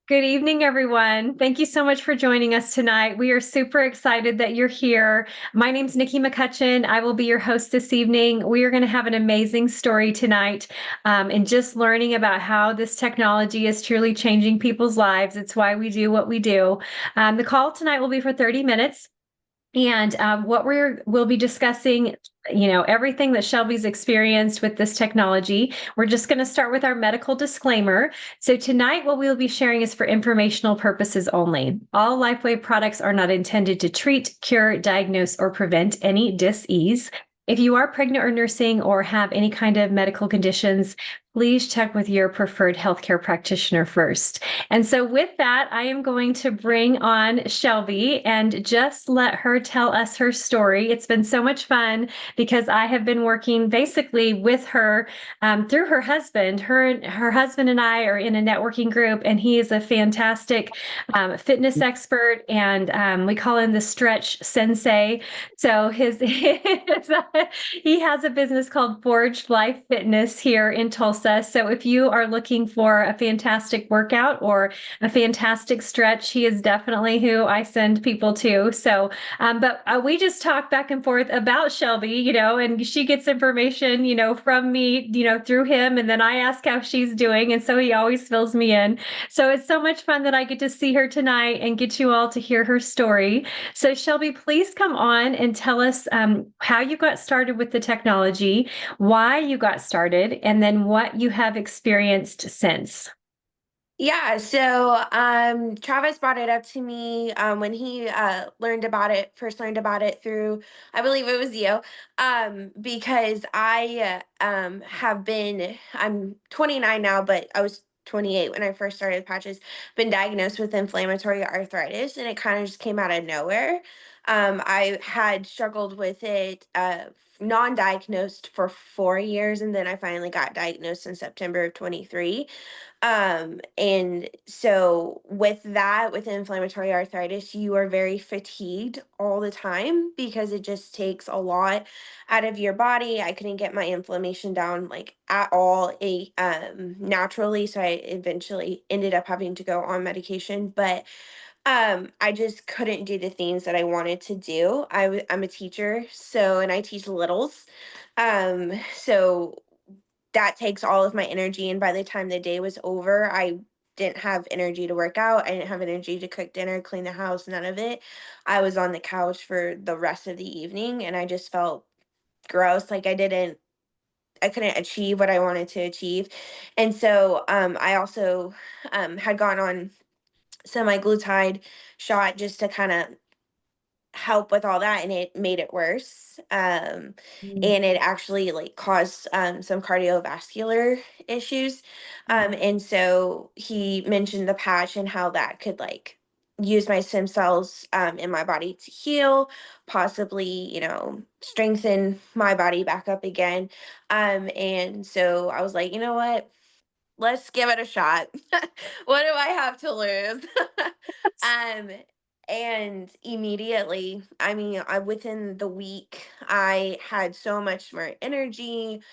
Good evening, everyone. Thank you so much for joining us tonight. We are super excited that you're here. My name's Nikki McCutchen. I will be your host this evening. We are going to have an amazing story tonight and just learning about how this technology is truly changing people's lives. It's why we do what we do. The call tonight will be for 30 minutes. And what we'll be discussing, everything that Shelby's experienced with this technology. We're just going to start with our medical disclaimer. So tonight, what we'll be sharing is for informational purposes only. All LifeWave products are not intended to treat, cure, diagnose, or prevent any dis-ease. If you are pregnant or nursing or have any kind of medical conditions, please check with your preferred healthcare practitioner first. And so with that, I am going to bring on Shelby and just let her tell us her story. It's been so much fun because I have been working basically with her through her husband. Her husband and I are in a networking group, and he is a fantastic fitness expert, and we call him the Stretch Sensei. So he has a business called Forged Life Fitness here in Tulsa. So if you are looking for a fantastic workout or a fantastic stretch, he is definitely who I send people to. So, but we just talk back and forth about Shelby, and she gets information, from me, through him. And then I ask how she's doing. And so he always fills me in. So it's so much fun that I get to see her tonight and get you all to hear her story. So Shelby, please come on and tell us how you got started with the technology, why you got started, and then what you have experienced since. Yeah, so Travis brought it up to me when he first learned about it through, I believe it was you, because I'm 29 now, but I was 28 when I first started patches, been diagnosed with inflammatory arthritis, and it kind of just came out of nowhere. I had struggled with it non-diagnosed for 4 years, and then I finally got diagnosed in September of 23. And so with inflammatory arthritis, you are very fatigued all the time because it just takes a lot out of your body. I couldn't get my inflammation down like at all naturally, so I eventually ended up having to go on medication, but I just couldn't do the things that I wanted to do. I'm a teacher, so and I teach littles. So that takes all of my energy, and by the time the day was over, I didn't have energy to work out. I didn't have energy to cook dinner, clean the house, none of it. I was on the couch for the rest of the evening, and I just felt gross, like I couldn't achieve what I wanted to achieve. And so I also had gone on semi-glutide shot just to kind of help with all that, and it made it worse. Mm, And it actually like caused some cardiovascular issues. mm, And so he mentioned the patch and how that could like use my stem cells in my body to heal, possibly, strengthen my body back up again. And so I was like, you know what, let's give it a shot. What do I have to lose? um, and immediately, I mean, within the week, I had so much more energy.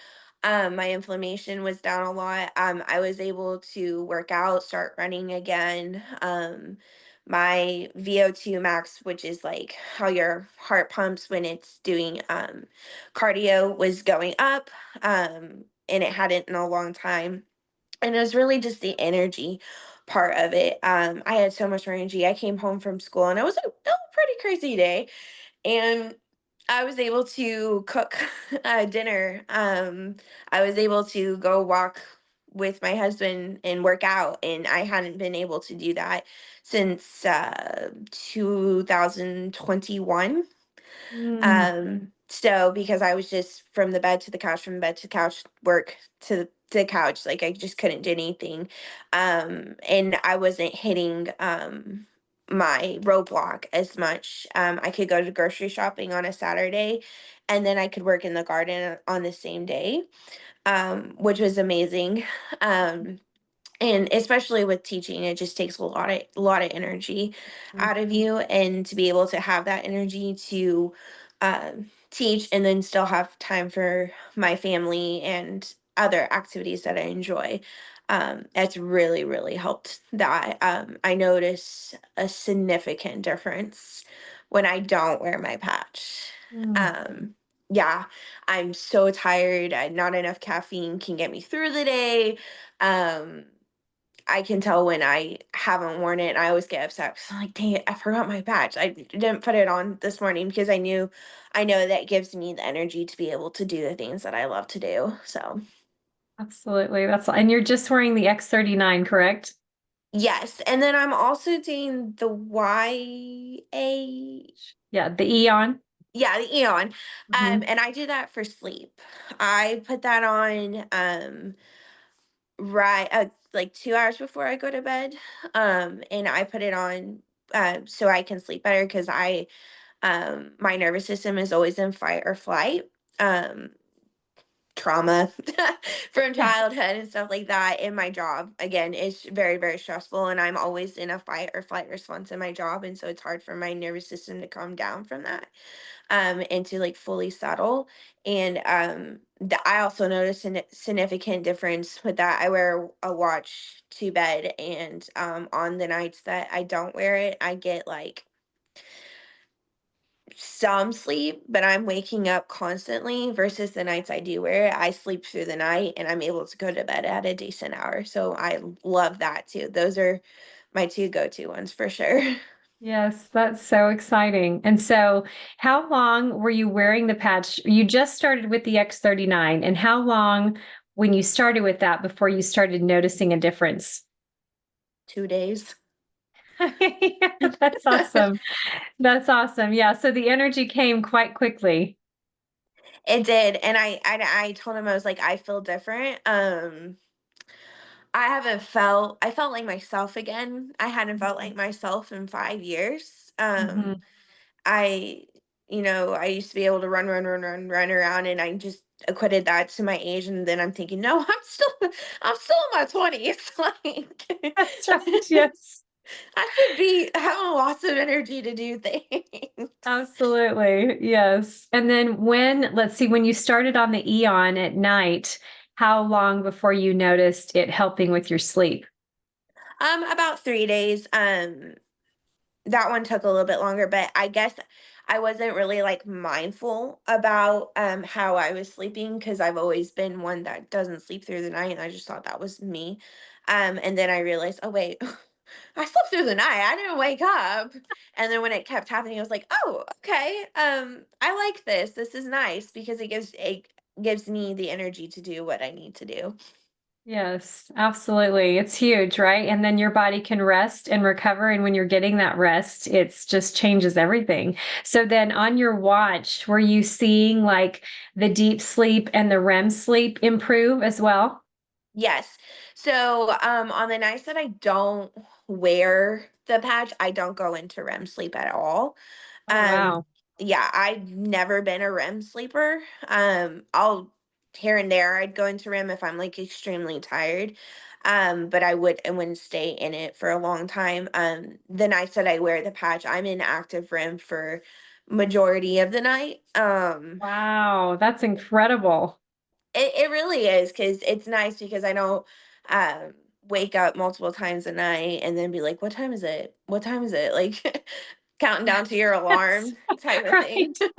My inflammation was down a lot. I was able to work out, start running again. My VO2 max, which is like how your heart pumps when it's doing cardio, was going up. And it hadn't in a long time, and it was really just the energy part of it. I had so much more energy. I came home from school and it was a pretty crazy day, and I was able to cook dinner. I was able to go walk with my husband and work out, and I hadn't been able to do that since 2021. mm. So because I was just from the bed to the couch, from the bed to the couch, work to the couch, like I just couldn't do anything. And I wasn't hitting my roadblock as much. I could go to grocery shopping on a Saturday, and then I could work in the garden on the same day, which was amazing. Um and especially with teaching, it just takes a lot of energy out of you, and to be able to have that energy to teach and then still have time for my family and other activities that I enjoy, It's really, really helped that. I notice a significant difference when I don't wear my patch. Mm, Um, yeah, I'm so tired. Not enough caffeine can get me through the day. Um, I can tell when I haven't worn it. And I always get upset 'cause I'm like, dang it, I forgot my patch. I didn't put it on this morning because I know that gives me the energy to be able to do the things that I love to do. So, absolutely. And you're just wearing the X39, correct? yes. And then I'm also doing the YA. Yeah, the Eon. Yeah, the Eon. Mhm. And I do that for sleep. I put that on right like 2 hours before I go to bed. And I put it on so I can sleep better because I my nervous system is always in fight or flight. Um Trauma from Yeah. childhood and stuff like that in my job again is very, very stressful, and I'm always in a fight or flight response in my job, and so it's hard for my nervous system to calm down from that, and to like fully settle. And I also notice a significant difference with that. I wear a watch to bed, and on the nights that I don't wear it, I get like some sleep, but I'm waking up constantly versus the nights I do wear it. I sleep through the night and I'm able to go to bed at a decent hour. So I love that too. Those are my two go-to ones for sure. Yes, that's so exciting. And so, how long were you wearing the patch? You just started with the X39, and how long when you started with that before you started noticing a difference? 2 days. That's awesome. That's awesome. Yeah, so the energy came quite quickly. It did. And I told him I was like, I feel different. I felt like myself again. I hadn't felt like Mhm. myself in 5 years. Mhm. I, I used to be able to run, run, run, run, run around, and I just equated that to my age. And then I'm thinking, no, I'm still in my 20s. Like, That's right. Yes. I should be having lots of energy to do things. Absolutely. Yes. And then let's see, when you started on the Eon at night, how long before you noticed it helping with your sleep? About 3 days. That one took a little bit longer, but I guess I wasn't really like mindful about how I was sleeping because I've always been one that doesn't sleep through the night, and I just thought that was me. And then I realized, oh wait, I slept through the night. I didn't wake up. And then when it kept happening, I was like, oh, okay. I like this. This is nice because it gives me the energy to do what I need to do. Yes, absolutely. It's huge, right? And then your body can rest and recover. And when you're getting that rest, it's just changes everything. So then on your watch, were you seeing like the deep sleep and the REM sleep improve as well? Yes. So, on the nights that I don't wear the patch, I don't go into REM sleep at all. Oh, Um, wow. yeah, I've never been a REM sleeper. I'll here and there I'd go into REM if I'm like extremely tired. But I wouldn't stay in it for a long time. The nights that I wear the patch, I'm in active REM for majority of the night. Wow. That's incredible. It really is because it's nice because I don't, um, wake up multiple times a night and then be like, "What time is it? What time is it?" Like, counting down to your Yes. alarm type of thing. Right.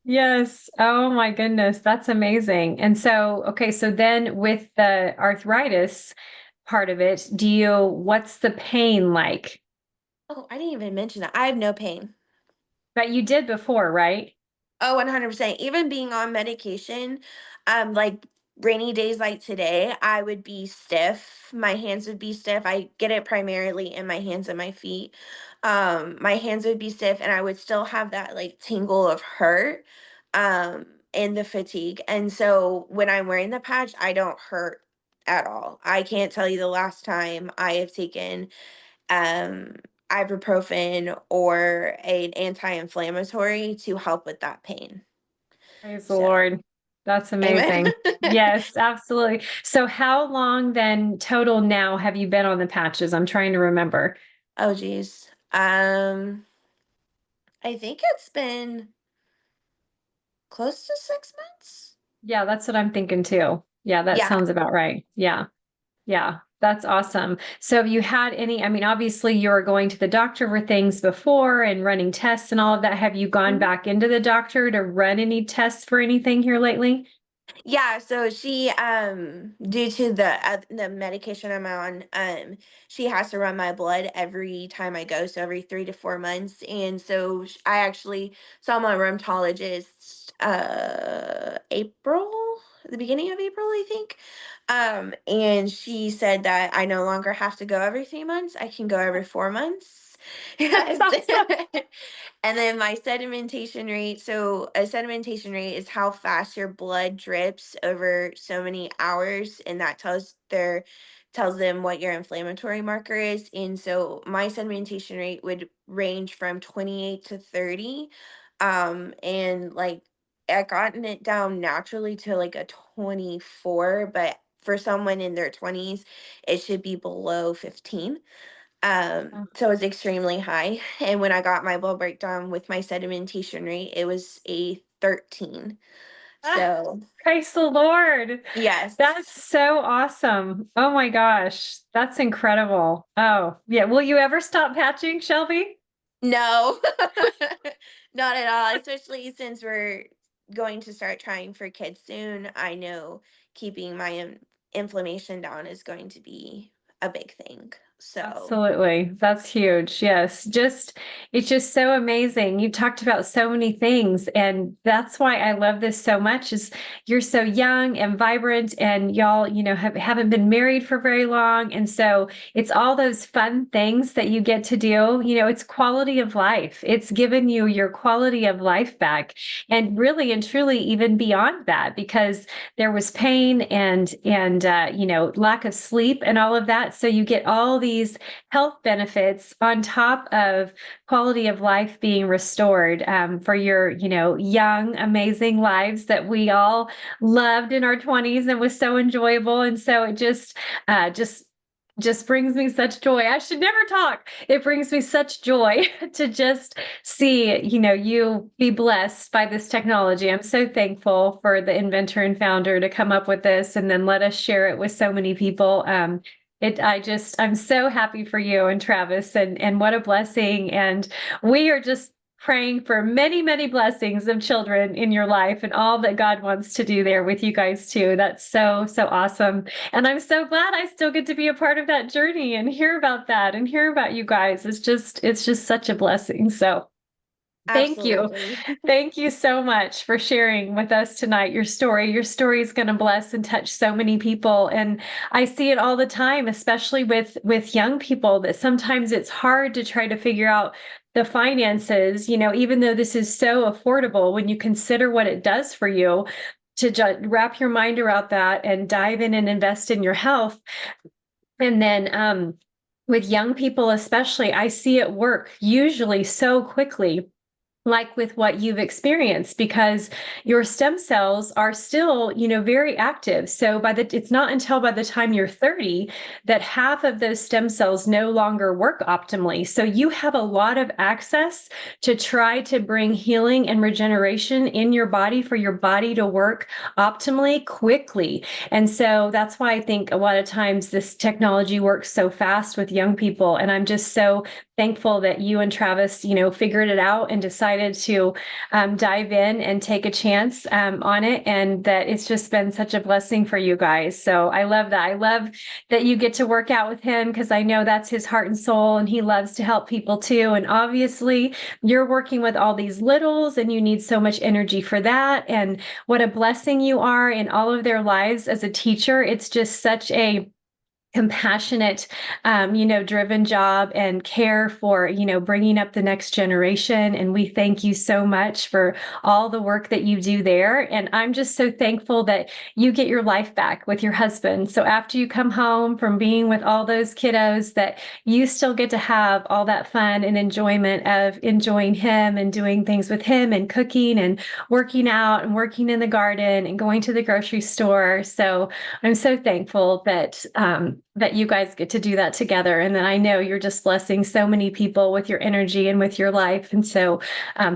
Yes. Oh my goodness. That's amazing. And so, okay, so then with the arthritis part of it, what's the pain like? Oh, I didn't even mention that. I have no pain. But you did before, right? Oh, 100%. Even being on medication, like rainy days like today, I would be stiff. My hands would be stiff. I get it primarily in my hands and my feet. My hands would be stiff and I would still have that like tingle of hurt, and the fatigue. And so when I'm wearing the patch, I don't hurt at all. I can't tell you the last time I have taken um, ibuprofen or an anti-inflammatory to help with that pain. Praise the So, Lord. That's amen. amazing. Yes, absolutely. So how long then total now have you been on the patches? I'm trying to remember. Oh geez. I think it's been close to 6 months. Yeah, that's what I'm thinking too. Yeah, that Yeah. sounds about right. Yeah. Yeah, that's awesome. So have you had any, I mean, obviously you were going to the doctor for things before and running tests and all of that. Have you gone back into the doctor to run any tests for anything here lately? Yeah, so she due to the medication I'm on, she has to run my blood every time I go, so every 3 to 4 months. And so I actually saw my rheumatologist April, the beginning of April, I think. And she said that I no longer have to go every 3 months. I can go every 4 months. That's Yes. awesome. And then my sedimentation rate. So a sedimentation rate is how fast your blood drips over so many hours, and that tells them what your inflammatory marker is. And so my sedimentation rate would range from 28 to 30. And like I gotten it down naturally to like a 24, but for someone in their 20s, it should be below 15. So it's extremely high. And when I got my blood breakdown with my sedimentation rate, it was a 13. Ah, So praise the Lord. That's yes. so awesome. Oh my gosh. That's incredible. Oh, yeah. Will you ever stop patching, Shelby? No, not at all. Especially since we're going to start trying for kids soon. I know keeping my inflammation down is going to be a big thing. So Absolutely. That's huge. Yes. It's just so amazing. You talked about so many things, and that's why I love this so much is you're so young and vibrant, and y'all, haven't been married for very long. And so it's all those fun things that you get to do. It's quality of life. It's given you your quality of life back. And really and truly even beyond that, because there was pain and lack of sleep and all of that. So you get all these health benefits on top of quality of life being restored for your young amazing lives that we all loved in our 20s and was so enjoyable. And so it just brings me such joy. I should never talk. It brings me such joy to just see, you be blessed by this technology. I'm so thankful for the inventor and founder to come up with this and then let us share it with so many people. I'm so happy for you and Travis, and what a blessing. And we are just praying for many, many blessings of children in your life and all that God wants to do there with you guys too. That's so, so awesome. And I'm so glad I still get to be a part of that journey and hear about that and hear about you guys. It's just such a blessing. So thank you. absolutely. Thank you so much for sharing with us tonight your story. Your story is going to bless and touch so many people. And I see it all the time, especially with young people, that sometimes it's hard to try to figure out the finances, even though this is so affordable when you consider what it does for you to wrap your mind around that and dive in and invest in your health. And then with young people, especially, I see it work usually so quickly, like with what you've experienced, because your stem cells are still very active. So it's not until by the time you're 30 that half of those stem cells no longer work optimally. So you have a lot of access to try to bring healing and regeneration in your body for your body to work optimally quickly. And so that's why I think a lot of times this technology works so fast with young people. And I'm just so thankful that you and Travis, figured it out and decided to dive in and take a chance on it, and that it's just been such a blessing for you guys. So I love that. I love that you get to work out with him, because I know that's his heart and soul, and he loves to help people too. And obviously, you're working with all these littles, and you need so much energy for that. And what a blessing you are in all of their lives as a teacher. It's just such a compassionate, driven job and care for, bringing up the next generation. And we thank you so much for all the work that you do there. And I'm just so thankful that you get your life back with your husband. So after you come home from being with all those kiddos, that you still get to have all that fun and enjoyment of enjoying him and doing things with him and cooking and working out and working in the garden and going to the grocery store. So I'm so thankful that that you guys get to do that together. And then I know you're just blessing so many people with your energy and with your life. And so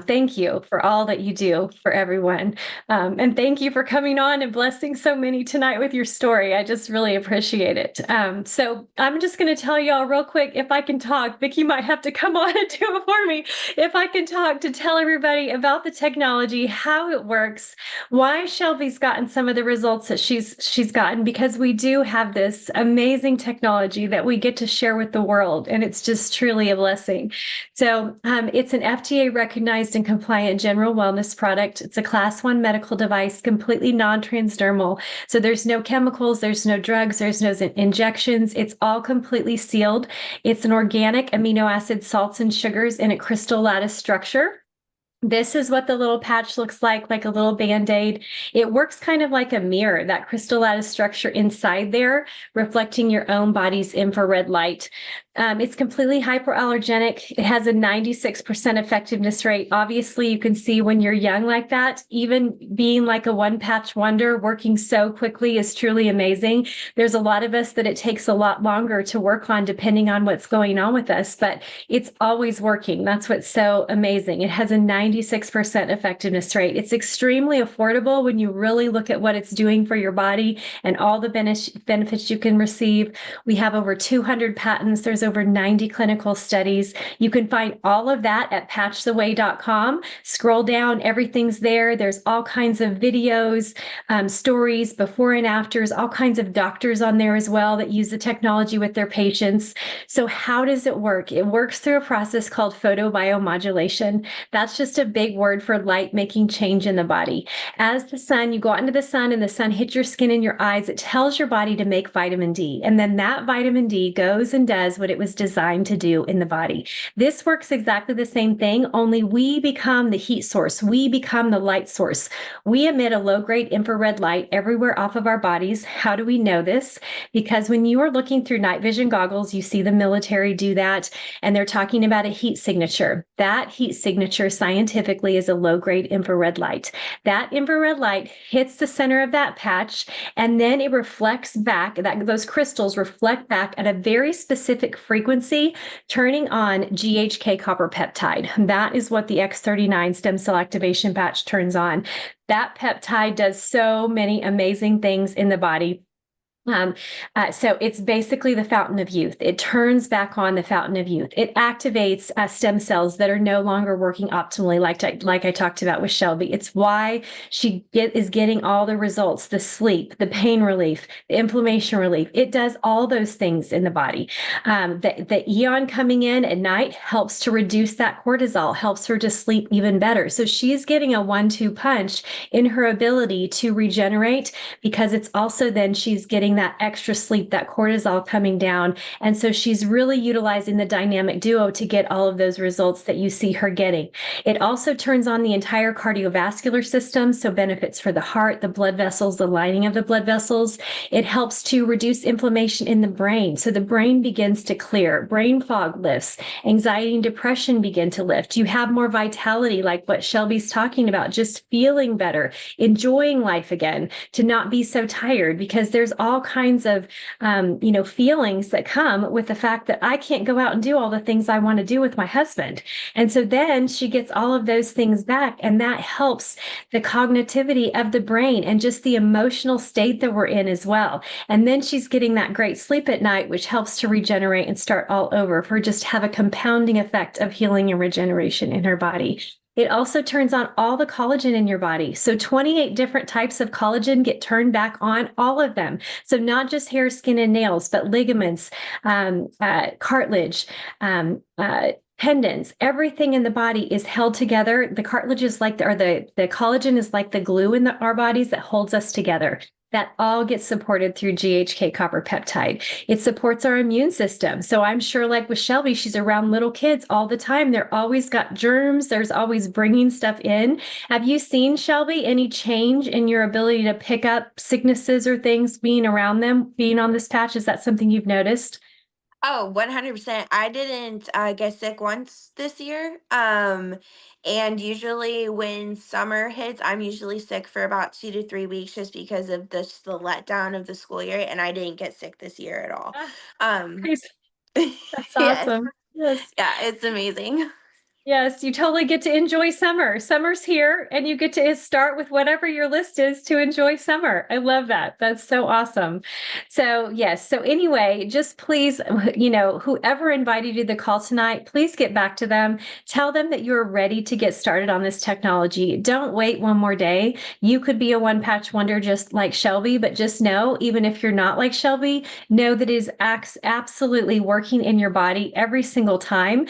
thank you for all that you do for everyone. And thank you for coming on and blessing so many tonight with your story. I just really appreciate it. So I'm just going to tell y'all real quick, if I can talk, Vicki might have to come on and do it for me. If I can talk, to tell everybody about the technology, how it works, why Shelby's gotten some of the results that she's gotten, because we do have this amazing technology that we get to share with the world, and it's just truly a blessing. So it's an FDA recognized and compliant general wellness product. It's a class 1 medical device, completely non-transdermal. So there's no chemicals, there's no drugs, there's no injections. It's all completely sealed. It's an organic amino acid, salts, and sugars in a crystal lattice structure. This is what the little patch looks like a little Band-Aid. It works kind of like a mirror, that crystal lattice structure inside there, reflecting your own body's infrared light. It's completely hypoallergenic. It has a 96% effectiveness rate. Obviously, you can see when you're young like that, even being like a one-patch wonder, working so quickly is truly amazing. There's a lot of us that it takes a lot longer to work on depending on what's going on with us, but it's always working. That's what's so amazing. It has a 96% effectiveness rate. It's extremely affordable when you really look at what it's doing for your body and all the benefits you can receive. We have over 200 patents. There's over 90 clinical studies. You can find all of that at patchtheway.com. Scroll down, everything's there. There's all kinds of videos, stories, before and afters, all kinds of doctors on there as well that use the technology with their patients. So how does it work? It works through a process called photobiomodulation. That's just a big word for light making change in the body. As the sun, you go out into the sun and the sun hits your skin and your eyes, it tells your body to make vitamin D. And then that vitamin D goes and does what it was designed to do in the body. This works exactly the same thing, only we become the heat source. We become the light source. We emit a low-grade infrared light everywhere off of our bodies. How do we know this? Because when you are looking through night vision goggles, you see the military do that, and they're talking about a heat signature. That heat signature scientifically is a low-grade infrared light. That infrared light hits the center of that patch, and then it reflects back, those crystals reflect back at a very specific frequency, turning on GHK copper peptide. That is what the X39 stem cell activation patch turns on. That peptide does so many amazing things in the body. So it's basically the fountain of youth. It turns back on the fountain of youth. It activates stem cells that are no longer working optimally, like I talked about with Shelby. It's why she is getting all the results, the sleep, the pain relief, the inflammation relief. It does all those things in the body. The Eon coming in at night helps to reduce that cortisol, helps her to sleep even better. So she's getting a 1-2 punch in her ability to regenerate, because it's also then she's getting that extra sleep, that cortisol coming down. And so she's really utilizing the dynamic duo to get all of those results that you see her getting. It also turns on the entire cardiovascular system, so benefits for the heart, the blood vessels, the lining of the blood vessels. It helps to reduce inflammation in the brain, so the brain begins to clear, brain fog lifts, anxiety and depression begin to lift. You have more vitality, like what Shelby's talking about, just feeling better, enjoying life again, to not be so tired, because there's all kinds of feelings that come with the fact that I can't go out and do all the things I want to do with my husband. And so then she gets all of those things back, and that helps the cognitivity of the brain and just the emotional state that we're in as well. And then she's getting that great sleep at night, which helps to regenerate and start all over, for just have a compounding effect of healing and regeneration in her body. It also turns on all the collagen in your body. So 28 different types of collagen get turned back on, all of them. So not just hair, skin, and nails, but ligaments, cartilage, tendons, everything in the body is held together. The cartilage is like, the collagen is like the glue in our bodies that holds us together. That all gets supported through GHK copper peptide. It supports our immune system. So I'm sure, like with Shelby, she's around little kids all the time. They're always got germs. There's always bringing stuff in. Have you seen, Shelby, any change in your ability to pick up sicknesses or things being around them, being on this patch? Is that something you've noticed? Oh, 100%. I didn't get sick once this year. And usually when summer hits, I'm usually sick for about 2 to 3 weeks just because of the letdown of the school year. And I didn't get sick this year at all. Ah, Um, praise- that's yes. awesome. Yes. Yeah, it's amazing. Yes, you totally get to enjoy summer. Summer's here, and you get to start with whatever your list is to enjoy summer. I love that. That's so awesome. So, yes. So, anyway, just please, whoever invited you to the call tonight, please get back to them. Tell them that you're ready to get started on this technology. Don't wait one more day. You could be a one patch wonder just like Shelby, but just know, even if you're not like Shelby, know that it is absolutely working in your body every single time.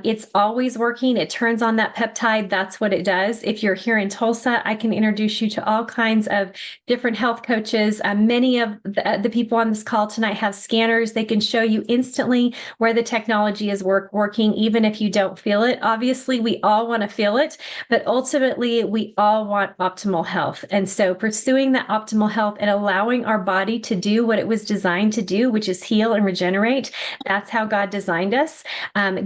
It's always working. It turns on that peptide. That's what it does. If you're here in Tulsa, I can introduce you to all kinds of different health coaches. Many of the people on this call tonight have scanners. They can show you instantly where the technology is working, even if you don't feel it. Obviously, we all want to feel it, but ultimately, we all want optimal health. And so, pursuing that optimal health and allowing our body to do what it was designed to do, which is heal and regenerate, that's how God designed us.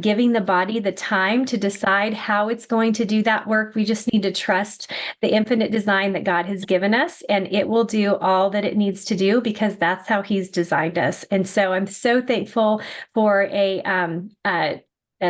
Giving the body the time to decide how it's going to do that work. We just need to trust the infinite design that God has given us, and it will do all that it needs to do because that's how He's designed us. And so I'm so thankful for a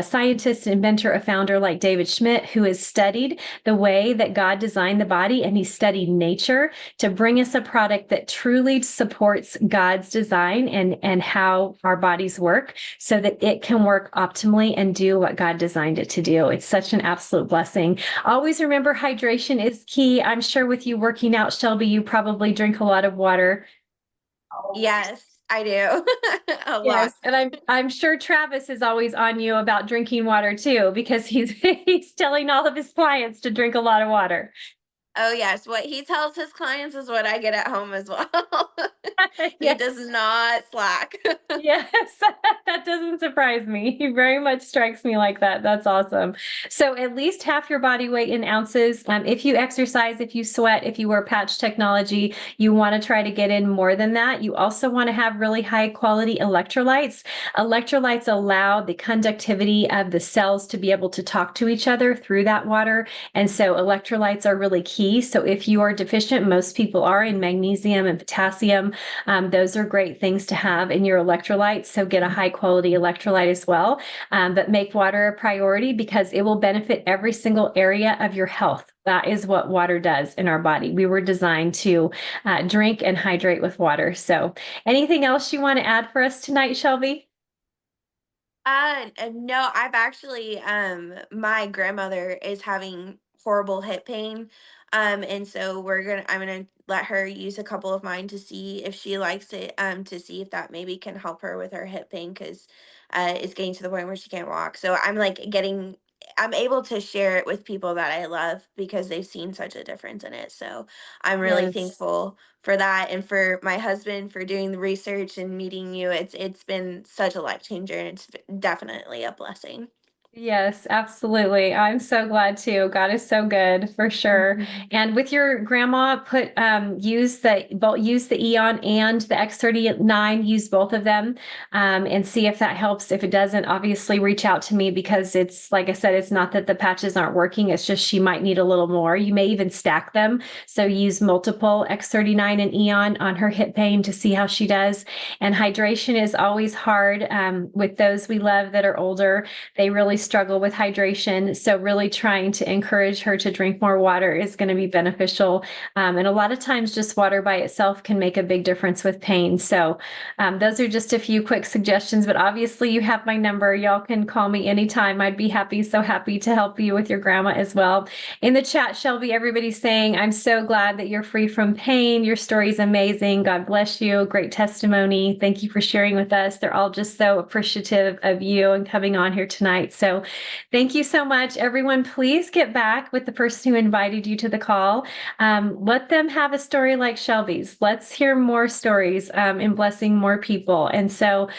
scientist, inventor, a founder like David Schmidt, who has studied the way that God designed the body and he studied nature to bring us a product that truly supports God's design and how our bodies work so that it can work optimally and do what God designed it to do. It's such an absolute blessing. Always remember hydration is key. I'm sure with you working out, Shelby, you probably drink a lot of water. Yes, I do. A Yes, lot. and I'm sure Travis is always on you about drinking water too, because he's he's telling all of his clients to drink a lot of water. Oh, yes. What he tells his clients is what I get at home as well. He Yes. does not slack. Yes, that doesn't surprise me. He very much strikes me like that. That's awesome. So at least half your body weight in ounces. If you exercise, if you sweat, if you wear patch technology, you want to try to get in more than that. You also want to have really high quality electrolytes. Electrolytes allow the conductivity of the cells to be able to talk to each other through that water. And so electrolytes are really key. So if you are deficient, most people are in magnesium and potassium. Those are great things to have in your electrolytes. So get a high quality electrolyte as well. But make water a priority because it will benefit every single area of your health. That is what water does in our body. We were designed to drink and hydrate with water. So, anything else you want to add for us tonight, Shelby? No, I've actually, my grandmother is having horrible hip pain. And so I'm gonna let her use a couple of mine to see if she likes it, to see if that maybe can help her with her hip pain because, it's getting to the point where she can't walk. So I'm able to share it with people that I love because they've seen such a difference in it. So I'm really Yes. thankful for that and for my husband for doing the research and meeting you. It's been such a life changer and definitely a blessing. Yes, absolutely. I'm so glad too. God is so good for sure. Mhm. And with your grandma, use the Eon and the X39, use both of them, and see if that helps. If it doesn't, obviously reach out to me because it's like I said, it's not that the patches aren't working, it's just she might need a little more. You may even stack them. So use multiple X39 and Eon on her hip pain to see how she does. And hydration is always hard with those we love that are older. They really struggle with hydration. So, really trying to encourage her to drink more water is going to be beneficial. And a lot of times, just water by itself can make a big difference with pain. So, those are just a few quick suggestions. But obviously, you have my number. Y'all can call me anytime. I'd be so happy to help you with your grandma as well. In the chat, Shelby, everybody's saying, I'm so glad that you're free from pain. Your story is amazing. God bless you. Great testimony. Thank you for sharing with us. They're all just so appreciative of you and coming on here tonight. So, So thank you so much. Everyone, please get back with the person who invited you to the call. Let them have a story like Shelby's. Let's hear more stories in blessing more people. And so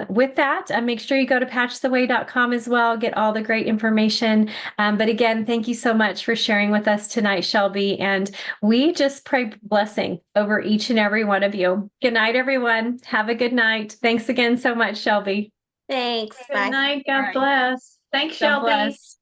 with that, make sure you go to patchtheway.com as well, get all the great information. But again, thank you so much for sharing with us tonight, Shelby. And we just pray blessing over each and every one of you. Good night, everyone. Have a good night. Thanks again so much, Shelby. Thanks. Good Bye. night. God All right. bless. Thanks, God Shelby. bless.